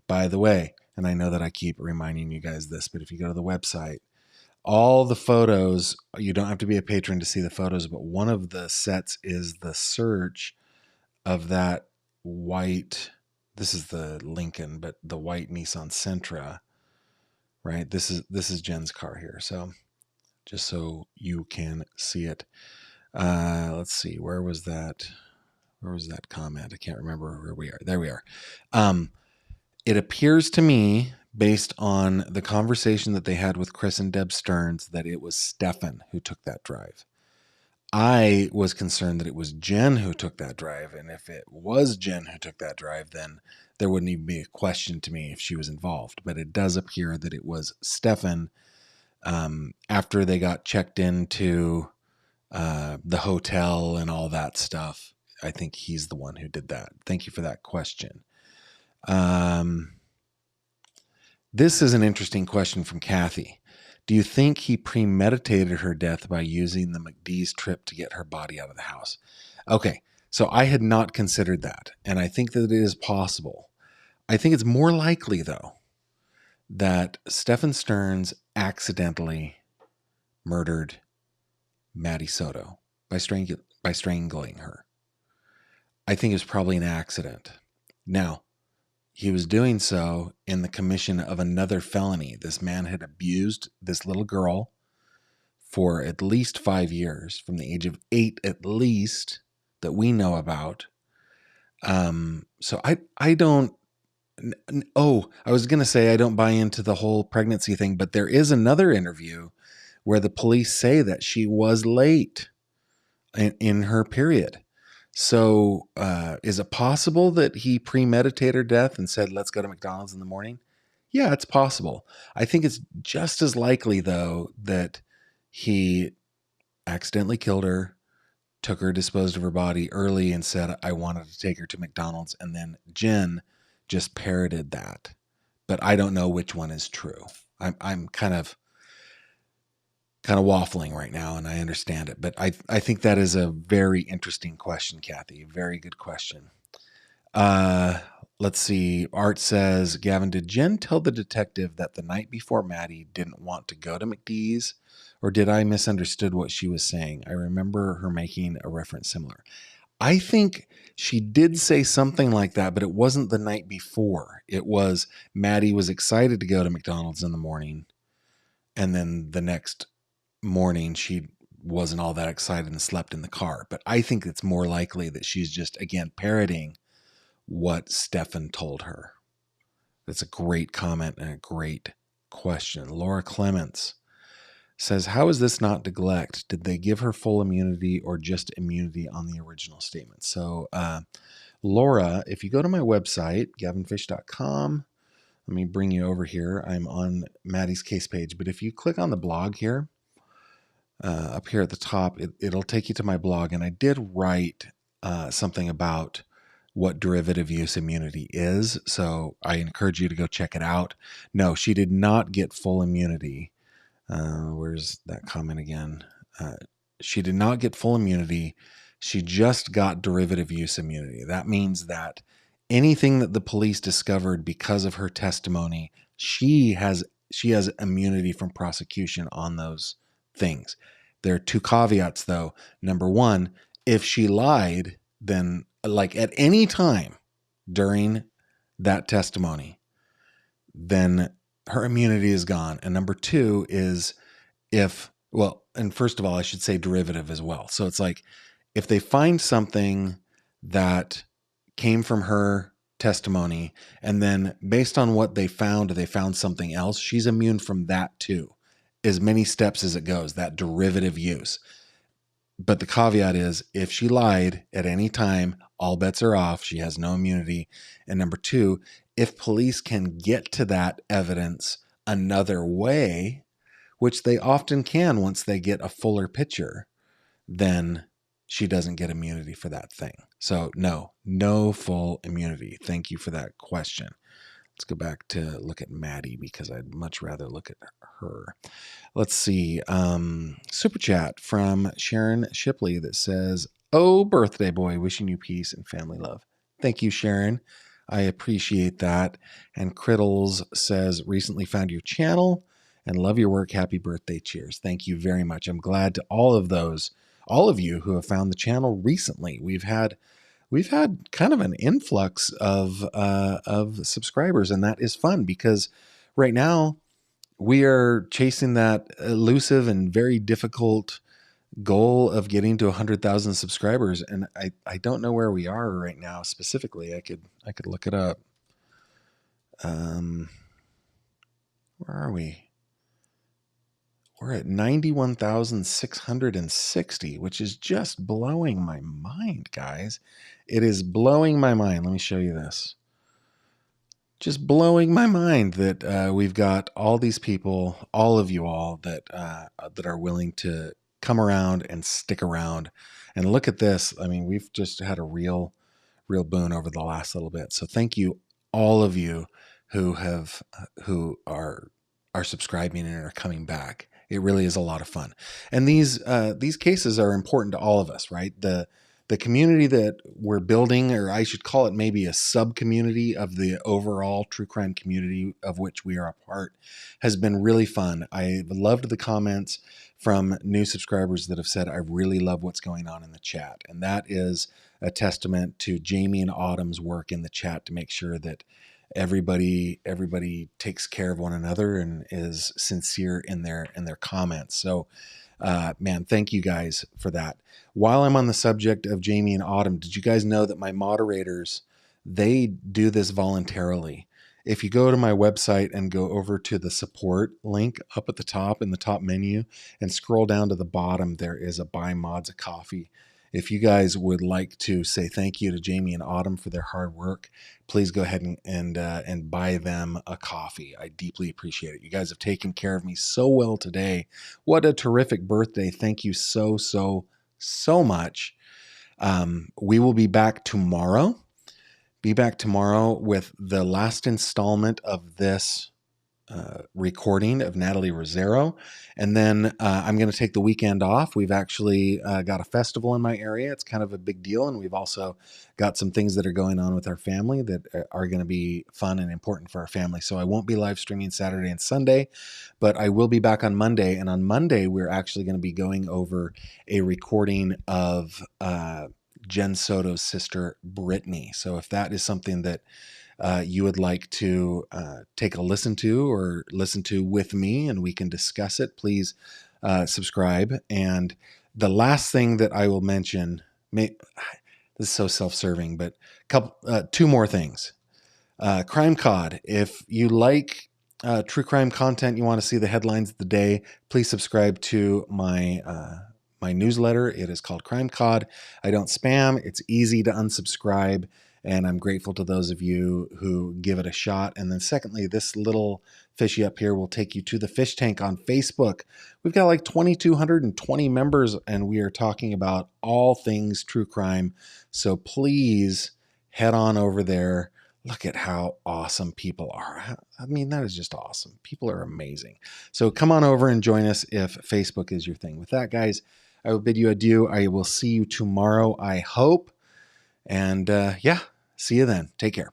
By the way, and I know that I keep reminding you guys this, but if you go to the website, all the photos, you don't have to be a patron to see the photos, but one of the sets is the search of that white, this is the Lincoln, but the white Nissan Sentra, right? This is Jen's car here. So just so you can see it. Let's see, where was that comment? I can't remember where we are. There we are. It appears to me, based on the conversation that they had with Chris and Deb Stearns, that it was Stefan who took that drive. I was concerned that it was Jen who took that drive, and if it was Jen who took that drive, then there wouldn't even be a question to me if she was involved. But it does appear that it was Stefan. After they got checked into the hotel and all that stuff, I think he's the one who did that. Thank you for that question. This is an interesting question from Kathy. Do you think he premeditated her death by using the McDee's trip to get her body out of the house? Okay, so I had not considered that, and I think that it is possible. I think it's more likely, though, that Stefan Stearns accidentally murdered Maddie Soto by strangling her. I think it's probably an accident. Now, he was doing so in the commission of another felony. This man had abused this little girl for at least 5 years, from the age of 8 at least, that we know about. So I don't. Oh, I was going to say I don't buy into the whole pregnancy thing, but there is another interview where the police say that she was late in her period. So is it possible that he premeditated her death and said, "Let's go to McDonald's in the morning"? Yeah, it's possible. I think it's just as likely, though, that he accidentally killed her, took her, disposed of her body early, and said, "I wanted to take her to McDonald's." And then Jen just parroted that but I don't know which one is true. I'm kind of waffling right now, and I understand it, but I think that is a very interesting question, Kathy. Very good question. Let's see. Art says, Gavin, did Jen tell the detective that the night before Maddie didn't want to go to McDee's, or did I misunderstood what she was saying? I remember her making a reference similar. I think she did say something like that, but it wasn't the night before. It was Maddie was excited to go to McDonald's in the morning, and then the next morning she wasn't all that excited and slept in the car. But I think it's more likely that she's just, again, parroting what Stefan told her. That's a great comment and a great question. Laura Clements says, how is this not neglect? Did they give her full immunity or just immunity on the original statement? So, Laura, if you go to my website, gavinfish.com, let me bring you over here. I'm on Maddie's case page, but if you click on the blog here, up here at the top, it'll take you to my blog. And I did write something about what derivative use immunity is. So I encourage you to go check it out. No, she did not get full immunity. Where's that comment again? She did not get full immunity. She just got derivative use immunity. That means that anything that the police discovered because of her testimony, she has immunity from prosecution on those things. There are two caveats though. Number one, if she lied, then like at any time during that testimony, then her immunity is gone. And number two is and first of all, I should say derivative as well. So it's like if they find something that came from her testimony and then based on what they found something else, she's immune from that too. As many steps as it goes, that derivative use. But the caveat is if she lied at any time, all bets are off. She has no immunity. And number two, if police can get to that evidence another way, which they often can once they get a fuller picture, then she doesn't get immunity for that thing. So no full immunity. Thank you for that question. Let's go back to look at Maddie because I'd much rather look at her. Let's see. Super chat from Sharon Shipley that says, oh, birthday boy, wishing you peace and family love. Thank you, Sharon. I appreciate that. And Criddles says, recently found your channel and love your work. Happy birthday. Cheers. Thank you very much. I'm glad to all of you who have found the channel recently. We've had kind of an influx of subscribers, and that is fun because right now we are chasing that elusive and very difficult goal of getting to 100,000 subscribers. And I don't know where we are right now specifically. I could look it up. Where are we? We're at 91,660, which is just blowing my mind, guys. It is blowing my mind. Let me show you this. Just blowing my mind that we've got all these people, all of you all that are willing to come around and stick around. And look at this. I mean, we've just had a real boon over the last little bit. So thank you, all of you who are subscribing and are coming back. It really is a lot of fun. And these cases are important to all of us, right? The community that we're building, or I should call it maybe a sub-community of the overall true crime community of which we are a part, has been really fun. I loved the comments from new subscribers that have said, I really love what's going on in the chat. And that is a testament to Jamie and Autumn's work in the chat to make sure that everybody takes care of one another and is sincere in their comments. So man, thank you guys for that. While I'm on the subject of Jamie and Autumn, did you guys know that my moderators, they do this voluntarily? If you go to my website and go over to the support link up at the top in the top menu and scroll down to the bottom, there is a buy mods a coffee. If you guys would like to say thank you to Jamie and Autumn for their hard work, please go ahead and buy them a coffee. I deeply appreciate it. You guys have taken care of me so well today. What a terrific birthday. Thank you so much. We will be back tomorrow be back tomorrow with the last installment of this recording of Natalie Rosero. And then I'm going to take the weekend off. We've actually got a festival in my area. It's kind of a big deal. And we've also got some things that are going on with our family that are going to be fun and important for our family. So I won't be live streaming Saturday and Sunday, but I will be back on Monday. And on Monday, we're actually going to be going over a recording of Jen Soto's sister, Brittany. So if that is something that you would like to take a listen to or listen to with me and we can discuss it, please subscribe. And the last thing that I will mention, this is so self-serving, but two more things. Crime Cod. If you like true crime content, you want to see the headlines of the day, please subscribe to my newsletter. It is called Crime Cod. I don't spam. It's easy to unsubscribe. And I'm grateful to those of you who give it a shot. And then secondly, this little fishy up here will take you to the Fish Tank on Facebook. We've got like 2,220 members, and we are talking about all things true crime. So please head on over there. Look at how awesome people are. I mean, that is just awesome. People are amazing. So come on over and join us if Facebook is your thing. With that, guys, I will bid you adieu. I will see you tomorrow, I hope. And see you then. Take care.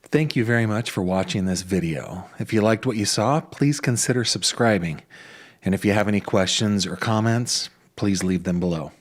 Thank you very much for watching this video. If you liked what you saw, please consider subscribing. And if you have any questions or comments, please leave them below.